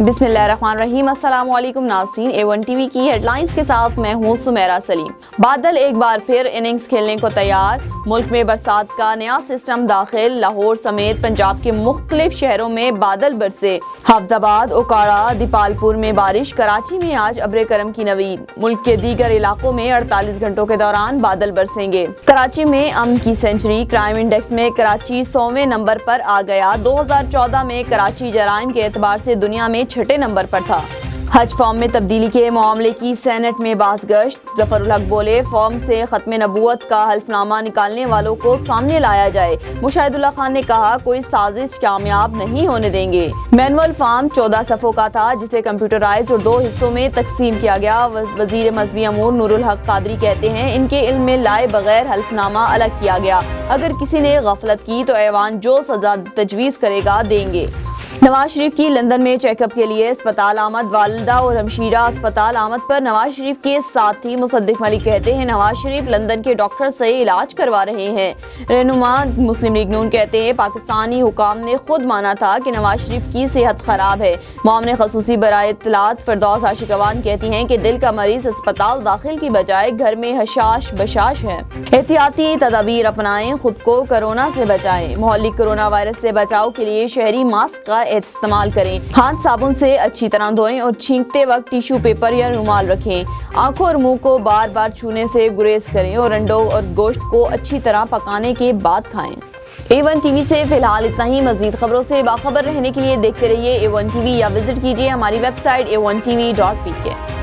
बिस्मिल्लाहिर्रहमानिर्रहीम। अस्सलाम वालेकुम नाज़रीन, A1 टीवी की हेडलाइंस के साथ मैं हूँ सुमेरा सलीम। बादल एक बार फिर इनिंग्स खेलने को तैयार, मुल्क में बरसात का नया सिस्टम दाखिल। लाहौर समेत पंजाब के मुख्तलिफ शहरों में बादल बरसे। हाफजाबाद, ओकाड़ा, दीपालपुर में बारिश। कराची में आज अब्र करम की नवीद। मुल्क के दीगर इलाकों में 48 घंटों के दौरान बादल बरसेंगे। कराची में अमन की सेंचुरी। क्राइम इंडेक्स में कराची 100वें नंबर पर आ गया। 2014 में कराची जराइम के एतबार से दुनिया में 6ठे नंबर पर था। हज फॉर्म में तब्दीली के मामले की सेनेट में बाज़गश्त। ज़फ़रुल हक बोले, फॉर्म से खत्म नबूवत का हल्फनामा निकालने वालों को सामने लाया जाए। मुशाहिदुल्लाह खान ने कहा, कोई साजिश कामयाब नहीं होने देंगे। मैनुअल फॉर्म 14 सफ़ों का था, जिसे कंप्यूटराइज और 2 हिस्सों में तकसीम किया गया। वज़ीर मज़हबी अमूर नूरुल हक कादरी कहते हैं, इनके इल्म में लाए बगैर हल्फनामा अलग किया गया। अगर किसी ने गफलत की तो ऐवान जो सजा तजवीज़ करेगा देंगे। नवाज शरीफ की लंदन में चेकअप के लिए अस्पताल आमद। वालिदा और हमशीरा अस्पताल आमद पर नवाज शरीफ के साथी मुसद्दिक मलिक कहते हैं, नवाज शरीफ लंदन के डॉक्टर से इलाज करवा रहे हैं। रहनुमा मुस्लिम लीग नून कहते हैं, पाकिस्तानी हुकाम ने खुद माना था कि नवाज शरीफ की सेहत खराब है। मामले खसूसी बराए इत्तलात फिरदौस आशिकवान कहती हैं कि दिल का मरीज अस्पताल दाखिल की बजाय घर में हशाश बशाश है। एहतियाती तदाबीर अपनाएं, खुद को कोरोना से बचाएं। मोहल्ली कोरोना वायरस से बचाव के लिए शहरी मास्क का इस्तेमाल करें। हाथ साबुन से अच्छी तरह धोएं और छींकते वक्त टिश्यू पेपर या रुमाल रखें। आंखों और मुंह को बार बार छूने से गुरेज करें और अंडों और गोश्त को अच्छी तरह पकाने के बाद खाएं। A1 टीवी से फिलहाल इतना ही। मजीद खबरों से बाखबर रहने के लिए देखते रहिए A1 टीवी या विजिट कीजिए हमारी वेबसाइट a1tv.pk।